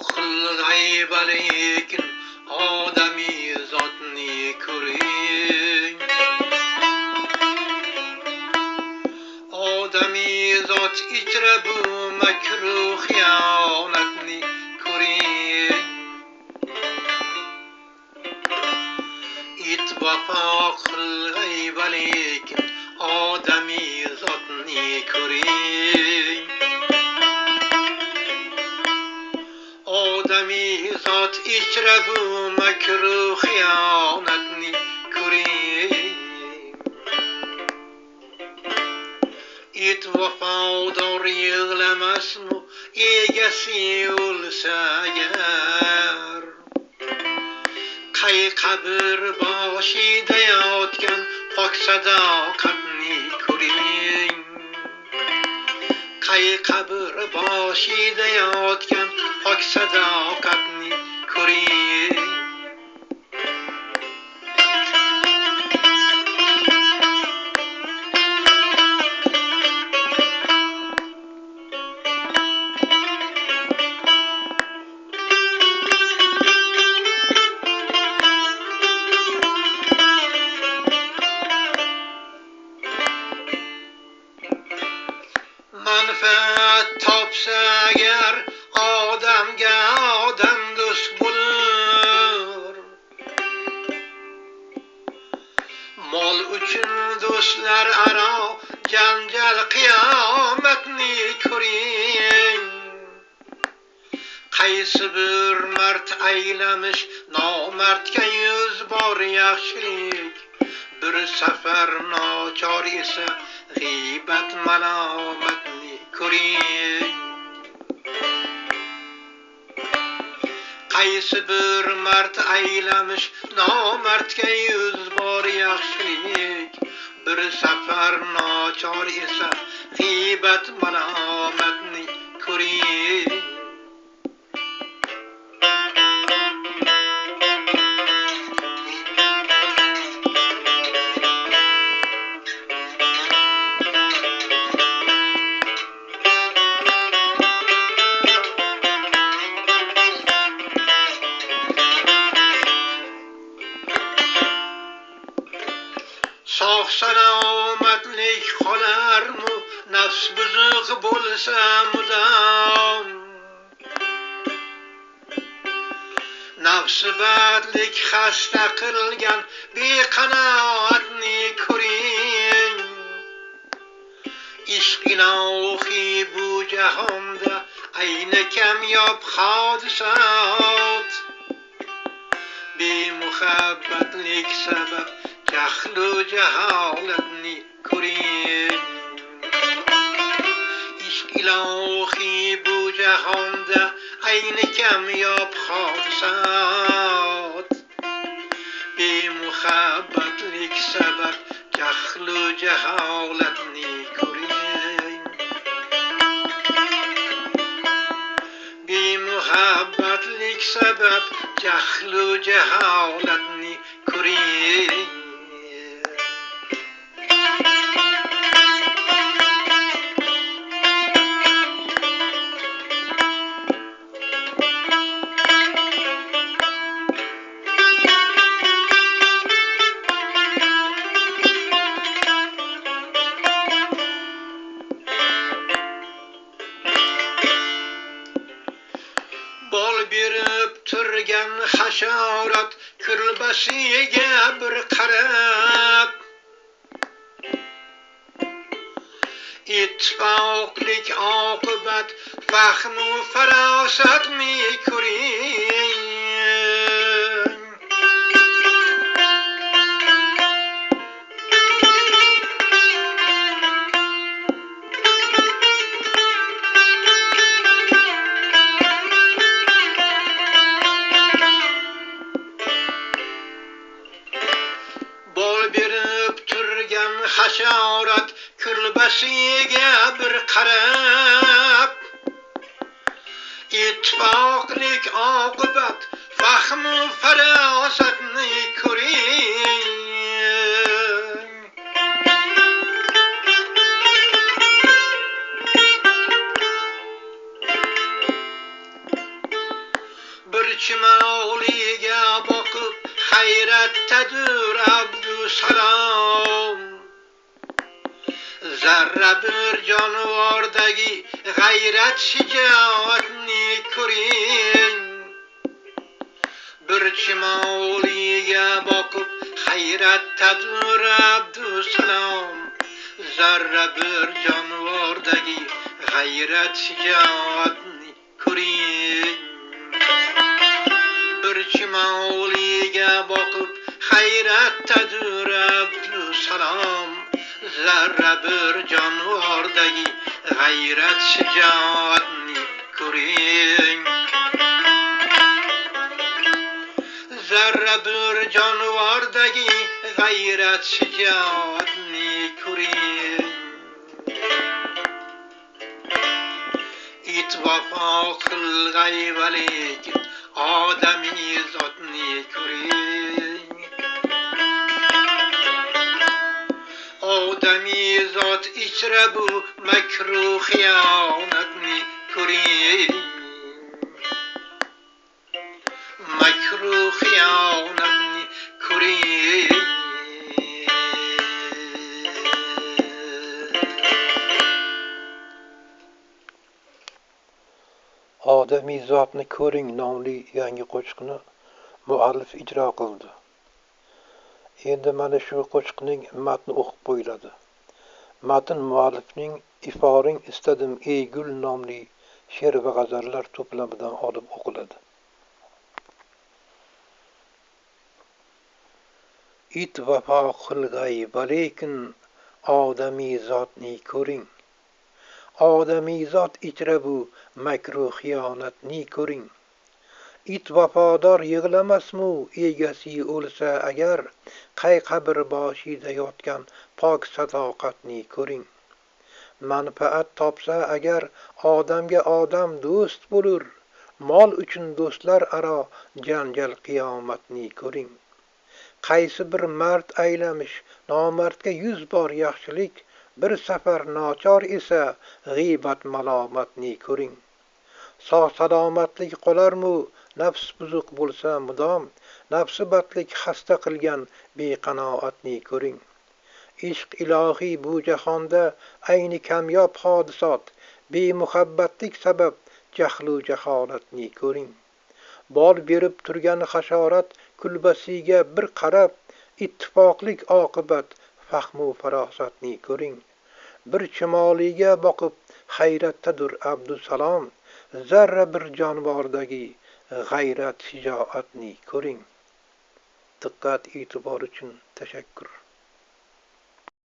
qilg'ay lekin odamiy zotni ko'ring. Odamiy zot ichra bu makruh xiyonatni ko'ring. It vafo qilg'ay lekin odamiy zotni ko'ring. Odamiy zot ichra bu makruh xiyonatni ko'ring. It vafodor yig'lamasmi egasi o'lsa agar. Qay qabr boshida yotgan pok sadoqatni ko'ring. Qay qabr boshida yotgan pok sadoqatni ko'ring. Manfaat topsa agar odamga odam do'st bo'lur. Mol uchun do'stlar aro janjal qiyomatni ko'ring. Qaysi bir mard aylamish nomardga yuz bor yaxshilik. Bir safar nochor esa g'iybat malomatni ko'ring. Qaysi bir mard aylamish nomardga yuz bor yaxshilik. Bir safar nochor esa g'iybat malomatni ko'ring. Sog' salomatlik qolarmu nafs buzuq bo'lsa mudom. Nafsi badlik xasta qilgan beqanoatni ko'ring. Ishq ilohiy bu jahonda ayni kamyob hodisot. Bemuhabbatlik sabab jahlu jaholatni ko'ring. Ishq ilohiy bu jahonda ayni kamyob hodisot. Bemuhabbatlik sabab jahlu jaholatni ko'ring. Bemuhabbatlik sabab jahlu jaholatni ko'ring. Bol berib turgan hasharot kulbasiga bir qarab. Ittifoqlik oqibat fahmu farosatni ko'ring. Berib turgan hasharot kulbasiga bir qarab. Ittifoqlik oqibat fahmu farosatni ko'ring. chimoliga boqib hayratdadir Abdusalom. Zarra bir jonivordagi g'ayrat shijoatni ko'ring. Bir chimoliga boqib hayratdadir Abdusalom. Zarra bir jonivordagi g'ayrat shijoatni ko'ring. Bir chimoliga boqib hayratdadir Abdusalom. Zarra bir jonivordagi g'ayrat shijoatni ko'ring. Zarra bir jonivordagi g'ayrat shijoatni ko'ring. It vafo qilg'ay lekin odamiy zotni ko'ring. Odamiy zot ichra bu makru xiyonatni ko'ring. Makru xiyonatni ko'ring. Odamiy zotni ko'ring nomli yangi qo'shiqni muallif ijro qildi. Endi mana shu qo'shiqning matni o'qib qo'yiladi. Matn muallifning Iforing istadim ey gul nomli she'r va g'azallar to'plamidan olib o'qiladi. It vafo qilg'ay lekin odamiy zotni ko'ring. Odamiy zot ichra bu makru xiyonatni ko'ring. It vafodor yig'lamasmu egasi o'lsa agar, qay qabr boshida yotgan pok sadoqatni ko'ring. Manfaat topsa agar odamga odam do'st bo'lur, mol uchun do'stlar aro janjal qiyomatni ko'ring. Qaysi bir mard aylamish nomardga 100 bor yaxshilik, bir safar nochor esa g'iybat malomatni ko'ring. Sog' salomatlik qolarmu nafs buzuq bo'lsa mudom, nafsi batlik xasta qilgan beqanoatni ko'ring. Ishq ilohiy bu jahonda ayni kamyob hodisot, bemuhabbatlik sabab jahlu jaholatni ko'ring. Bol berib turgan hasharat kulbasiga bir qarab, ittifoqlik oqibat fahmu farosatni ko'ring. Bir chimoliga boqib hayratdadir Abdusalom. Zarra bir jonivordagi g'ayrat shijoatni ko'ring. Diqqat e'tibor uchun tashakkur.